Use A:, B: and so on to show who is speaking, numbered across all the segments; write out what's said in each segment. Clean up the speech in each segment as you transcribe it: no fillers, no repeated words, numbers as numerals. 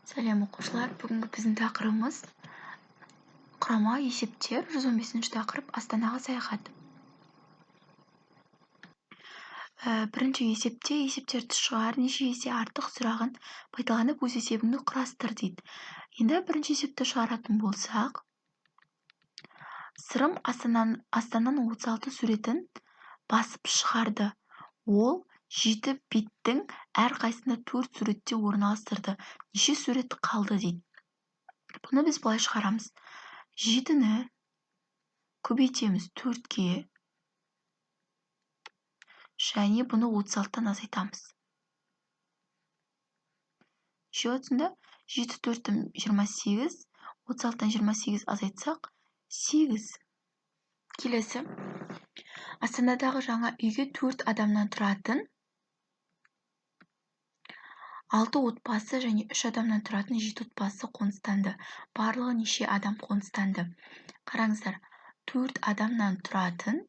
A: Сәлем оқушылар, бүгінгі біздің тақырыбымыз құрама есептер, 115-ші тақырып Астанаға саяхат. Бірінші есепте есептерді шығар, неше есе артық сұрағын пайдаланып өз есебіңді құрастыр дейді. Енді бірінші есепті шығаратын болсақ, Сырым Астананың 36 суретін басып шығарды. Ол 7 биттің әрқайсында 4 суретте орналастырды. Неше сурет қалды дейді. Бұны біз былай шығарамыз. 7-ні көбейтеміз 4-ке, және бұны 36-тан азайтамыз. Шеотсында 7 4-тім 28, 36-тан 28 азайтсақ 8. Келесі. Астанадағы жаңа үйге 4 адамнан тұратын 6 отбасы және 3 адамнан тұратын 7 отбасы қоныстанды. Барлығы неше адам қоныстанды? Қараңыздар, 4 адамнан тұратын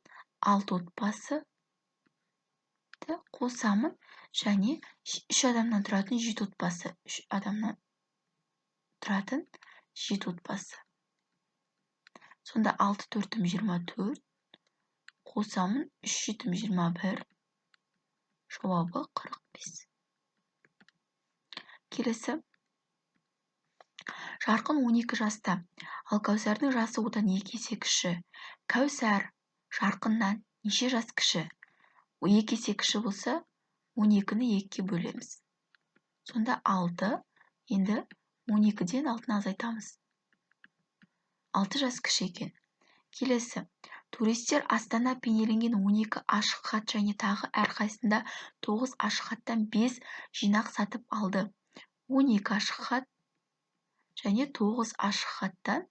A: 6 отбасы қосамын, және 3 адамнан тұратын 7 отбасы. 3 адамнан тұратын 7 отбасы. Сонда 6 4-тім 24, қосамын 3 7-тім 21, жауабы 45. Келесі. Жарқын 12 жаста, ал Кәусардың жасы одан 2 есе кіші. Кәусар Жарқыннан неше жас кіші? 2 есе кіші болса, 12-ні 2-ке бөлеміз. Сонда 6, енді 12-ден 6-ны азайтамыз. 6 жас кіші екен. Келесі. Туристер Астана бейнеленген 12 ашық хат және тағы әрқайсында 9 ашық хаттан 5 жинақ сатып алды. 12 ашық хат және 9 ашық хаттан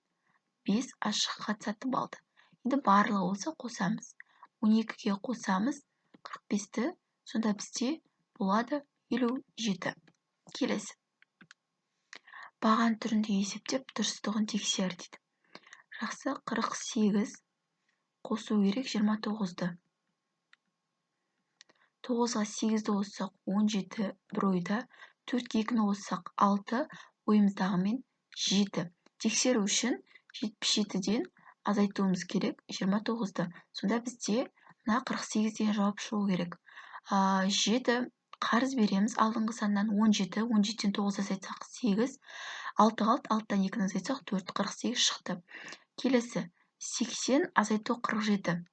A: 5 ашық хат сатып алды. Енді барлығы болса қосамыз. 12-ге қосамыз 45-ті, сонда бізде болады 57. Келесі. Баған түрінде есептеп дұрыстығын тексер дейді. Жақсы, 48 қосу керек 29-ды. 9-ға 8-ді қоссақ 17 бір ойда, 4-ге 2-ні қоссақ 6, ойымыздағымен 7. Тексеру үшін 77-ден азайтуымыз керек 29-ды. Сонда бізде 48-ден жауап шығу керек. 7 қарыз береміз алдыңғы саннан 17, 17-ден 9 азайтсақ 8, 6 қалды, 6-тан 2-ні азайтсақ 4, 48 шықты. Келесі, 80 азайту 47.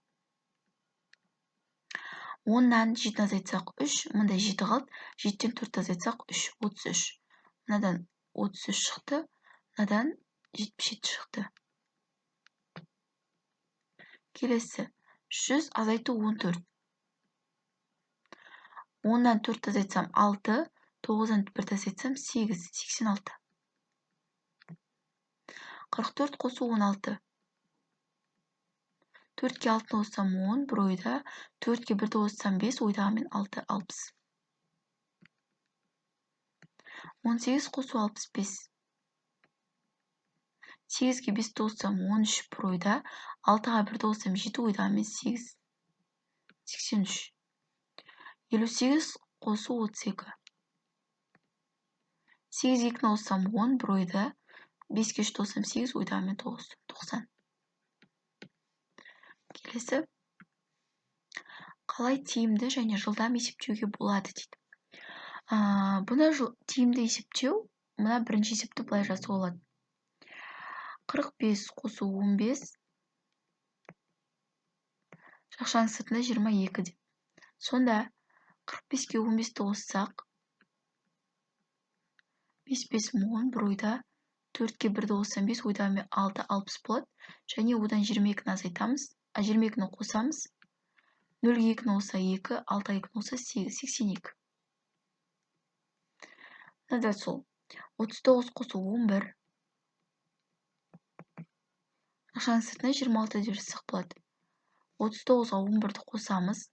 A: 10-нан 7-ні азайтсақ 3, мұнда 7 қалды, 7-ден 4 азайтсақ 3, 33. Мынадан 33 шықты, мынадан 77 шықты. Келесі, 100 азайту 14. 10-нан 4 азайтсам 6, 9-дан 1 азайтсам 8, 86. 44 қосу 16. 4-ке 6-ны қоссам 10, бір ойда, 4-ке 1-ді қоссам 5, ойдағымен 6, 60. 18 қосу 65. 8-ге 5-ді қоссам 13, бір ойда, 6-ға 1-ді қоссам 7, ойдағымен 8, 83. 58 қосу 32. 8-ге 2-ні қоссам 10, бір ойда, 5-ге 3-ді қоссам 8, ойдағымен 9, 90. Келесі. Қалай тиімді және жылдам есептеуге болады дейді. Бұны тиімді есептеу, мұна бірінші есепті былай жазуға болады. 45 қосу 15, шақшаның сыртында 22 деп. Сонда 45-ке 15-ті қоссақ, 5 5 10, бір ойда, 4-ке 1-ді қоссам 5, ойдағымен 6, 60 болады. Және одан 22-ні азайтамыз, 22-ні қосамыз. 0-ге 2-ні қосса 2, 6-ға 2-ні қосса 8, 82. Мынада сол. 39 қосу 11. Шақшаның сыртына 26 деп жазсақ болады. 39-ға 11-ді қосамыз.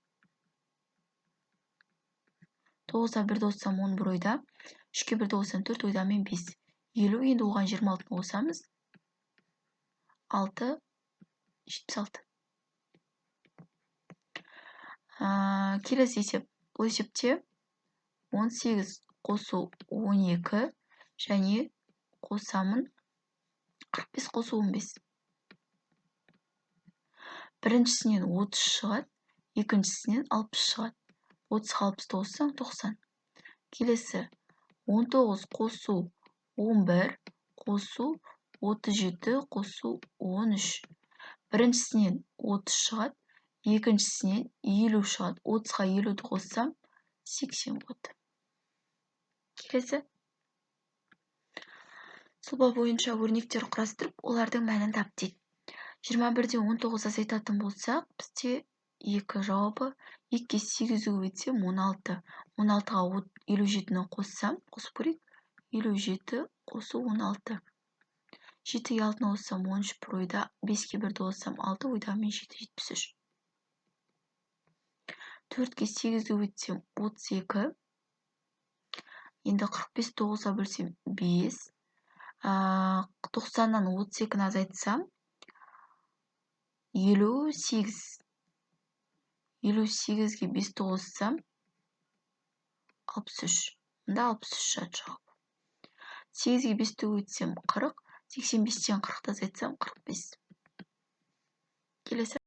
A: 9-ға 1-ді қоссам 10 бір ойда. 3-ке 1-ді қоссам 4, ойдағымен 5. 50, енді оған 26-ны қосамыз. 6, 76. Келесі есеп. Бұл есепте 18 қосу 12, және қосамын 45 қосу 15. Біріншісінен 30 шығады, екіншісінен 60 шығады. 30-60 қоссаң 90. Келесі 19 қосу 11 қосу 37 қосу 13. Біріншісінен 30 шығады, екіншісінен 50 шығады. 30-ға 50-ді қоссам 80 болады. Келесі сұлба бойынша өрнектер құрастырып, олардың мәнін тап дейді. 21-ден 19 азайтатын болсақ, бізде 2 жауабы. 2-ге 8-ді көбейтсем 16. 16-ға 57-ні қоссам, қосып көрейік. 57 қосу 16. 7-ге 6-ны қоссам 13 бір ойда, 5-ге 1-ді қоссам 6 ойда, мен 7 73. 4-ге 8-ді көбейтсем 32. Енді 45 9-а бөлсем 5. 90-нан 32-ні азайтсам 58. 58-ге 5-ті қоссам 63. Мұнда 63 жат жауап. 8-ге 5-ті көбейтсем 40. 85-тен 40-ті азайтсам 45. Келесі